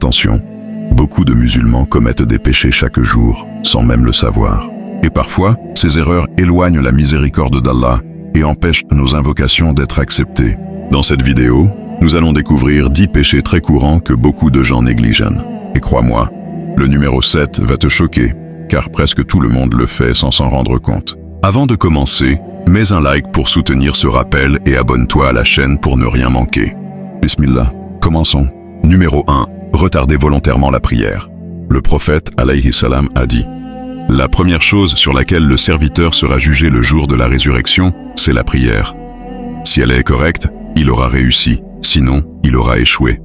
Attention, beaucoup de musulmans commettent des péchés chaque jour, sans même le savoir. Et parfois, ces erreurs éloignent la miséricorde d'Allah et empêchent nos invocations d'être acceptées. Dans cette vidéo, nous allons découvrir 10 péchés très courants que beaucoup de gens négligent. Et crois-moi, le numéro 7 va te choquer, car presque tout le monde le fait sans s'en rendre compte. Avant de commencer, mets un like pour soutenir ce rappel et abonne-toi à la chaîne pour ne rien manquer. Bismillah, commençons. Numéro 1. Retarder volontairement la prière. Le prophète, alayhi salam, a dit: la première chose sur laquelle le serviteur sera jugé le jour de la résurrection, c'est la prière. Si elle est correcte, il aura réussi, sinon, il aura échoué.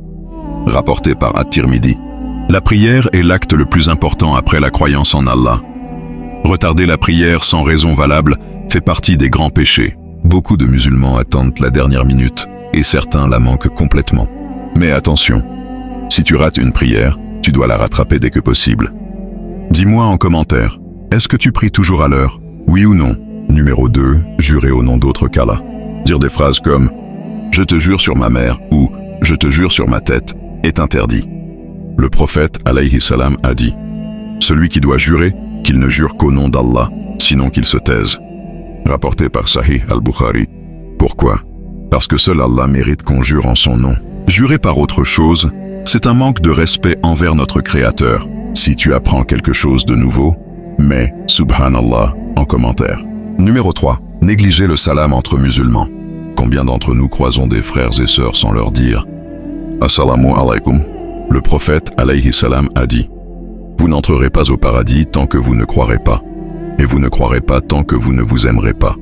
Rapporté par At-Tirmidhi. La prière est l'acte le plus important après la croyance en Allah. Retarder la prière sans raison valable fait partie des grands péchés. Beaucoup de musulmans attendent la dernière minute, et certains la manquent complètement. Mais attention, si tu rates une prière, tu dois la rattraper dès que possible. Dis-moi en commentaire, est-ce que tu pries toujours à l'heure? Oui ou non? Numéro 2, jurer au nom d'autre qu'Allah. Dire des phrases comme « je te jure sur ma mère » ou « je te jure sur ma tête » est interdit. Le prophète, alayhi salam, a dit: celui qui doit jurer, qu'il ne jure qu'au nom d'Allah, sinon qu'il se taise. Rapporté par Sahih al-Bukhari. Pourquoi? Parce que seul Allah mérite qu'on jure en son nom. Jurer par autre chose, c'est un manque de respect envers notre Créateur. Si tu apprends quelque chose de nouveau, mets « Subhanallah » en commentaire. Numéro 3. Négliger le salam entre musulmans. Combien d'entre nous croisons des frères et sœurs sans leur dire « Assalamu alaikum ». Le prophète, alayhi salam, a dit: vous n'entrerez pas au paradis tant que vous ne croirez pas, et vous ne croirez pas tant que vous ne vous aimerez pas.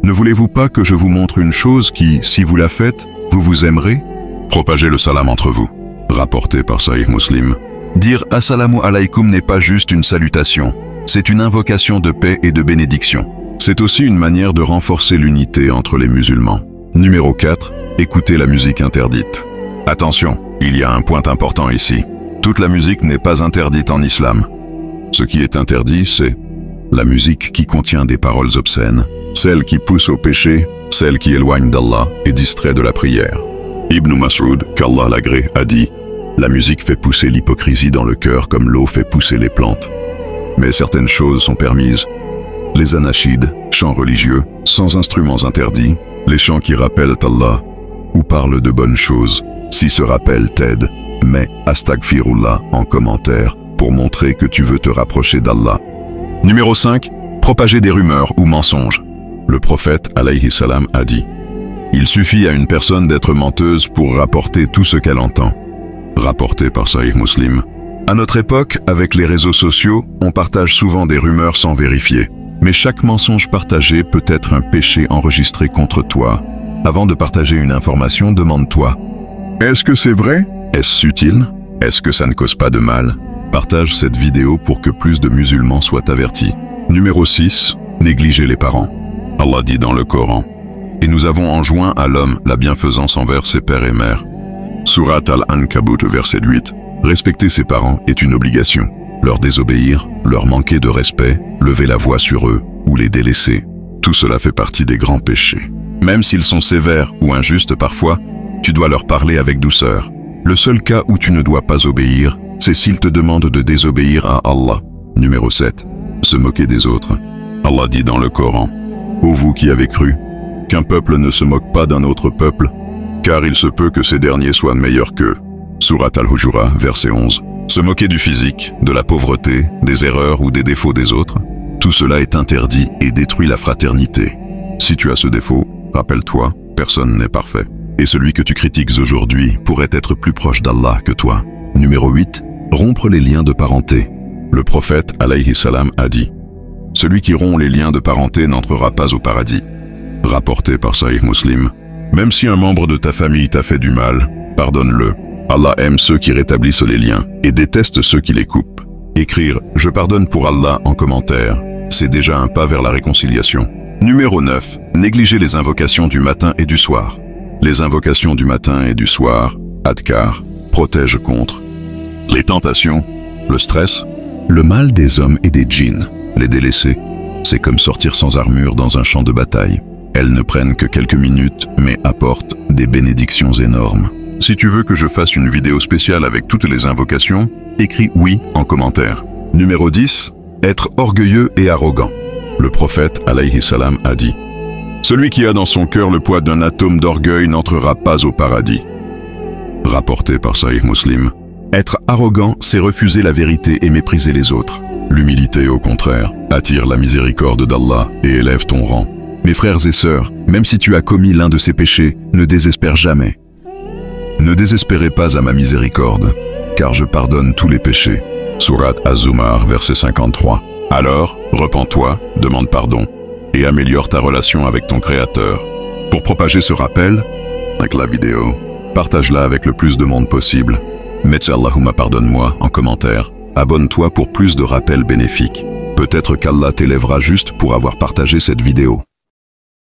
Ne voulez-vous pas que je vous montre une chose qui, si vous la faites, vous vous aimerez? Propagez le salam entre vous. Rapporté par Sahih Muslim. Dire « Assalamu alaikum » n'est pas juste une salutation, c'est une invocation de paix et de bénédiction. C'est aussi une manière de renforcer l'unité entre les musulmans. Numéro 4. Écouter la musique interdite. Attention, il y a un point important ici. Toute la musique n'est pas interdite en islam. Ce qui est interdit, c'est la musique qui contient des paroles obscènes, celle qui pousse au péché, celle qui éloigne d'Allah et distrait de la prière. Ibn Mas'ud, qu'Allah l'agrée, a dit: la musique fait pousser l'hypocrisie dans le cœur comme l'eau fait pousser les plantes. Mais certaines choses sont permises. Les anachides, chants religieux, sans instruments interdits, les chants qui rappellent Allah ou parlent de bonnes choses. Si ce rappel t'aide, mets Astaghfirullah en commentaire pour montrer que tu veux te rapprocher d'Allah. Numéro 5. Propager des rumeurs ou mensonges. Le prophète, alayhi salam, a dit: il suffit à une personne d'être menteuse pour rapporter tout ce qu'elle entend. Rapporté par Sahih Muslim. À notre époque, avec les réseaux sociaux, on partage souvent des rumeurs sans vérifier. Mais chaque mensonge partagé peut être un péché enregistré contre toi. Avant de partager une information, demande-toi: est-ce que c'est vrai? Est-ce utile? Est-ce que ça ne cause pas de mal? Partage cette vidéo pour que plus de musulmans soient avertis. Numéro 6. Négliger les parents. Allah dit dans le Coran: et nous avons enjoint à l'homme la bienfaisance envers ses pères et mères. Surat Al-Ankabut, verset 8. Respecter ses parents est une obligation. Leur désobéir, leur manquer de respect, lever la voix sur eux ou les délaisser, tout cela fait partie des grands péchés. Même s'ils sont sévères ou injustes parfois, tu dois leur parler avec douceur. Le seul cas où tu ne dois pas obéir, c'est s'ils te demandent de désobéir à Allah. Numéro 7. Se moquer des autres. Allah dit dans le Coran: ô vous qui avez cru, qu'un peuple ne se moque pas d'un autre peuple, car il se peut que ces derniers soient meilleurs qu'eux. Surat Al-Hujura, verset 11. Se moquer du physique, de la pauvreté, des erreurs ou des défauts des autres, tout cela est interdit et détruit la fraternité. Si tu as ce défaut, rappelle-toi, personne n'est parfait. Et celui que tu critiques aujourd'hui pourrait être plus proche d'Allah que toi. Numéro 8. Rompre les liens de parenté. Le prophète, alayhi salam, a dit: celui qui rompt les liens de parenté n'entrera pas au paradis. Rapporté par Sahih Muslim. Même si un membre de ta famille t'a fait du mal, pardonne-le. Allah aime ceux qui rétablissent les liens et déteste ceux qui les coupent. Écrire « Je pardonne pour Allah » en commentaire, c'est déjà un pas vers la réconciliation. Numéro 9. Négliger les invocations du matin et du soir. Les invocations du matin et du soir, adkar, protègent contre les tentations, le stress, le mal des hommes et des djinns. Les délaisser, c'est comme sortir sans armure dans un champ de bataille. Elles ne prennent que quelques minutes, mais apportent des bénédictions énormes. Si tu veux que je fasse une vidéo spéciale avec toutes les invocations, écris oui en commentaire. Numéro 10. Être orgueilleux et arrogant. Le prophète, alayhi salam, a dit: celui qui a dans son cœur le poids d'un atome d'orgueil n'entrera pas au paradis. Rapporté par Sahih Muslim. Être arrogant, c'est refuser la vérité et mépriser les autres. L'humilité, au contraire, attire la miséricorde d'Allah et élève ton rang. Mes frères et sœurs, même si tu as commis l'un de ces péchés, ne désespère jamais. Ne désespérez pas à ma miséricorde, car je pardonne tous les péchés. Sourate Az-Zumar, verset 53. Alors, repens-toi, demande pardon, et améliore ta relation avec ton Créateur. Pour propager ce rappel, avec la vidéo, partage-la avec le plus de monde possible. Mets Allahumma pardonne-moi en commentaire. Abonne-toi pour plus de rappels bénéfiques. Peut-être qu'Allah t'élèvera juste pour avoir partagé cette vidéo.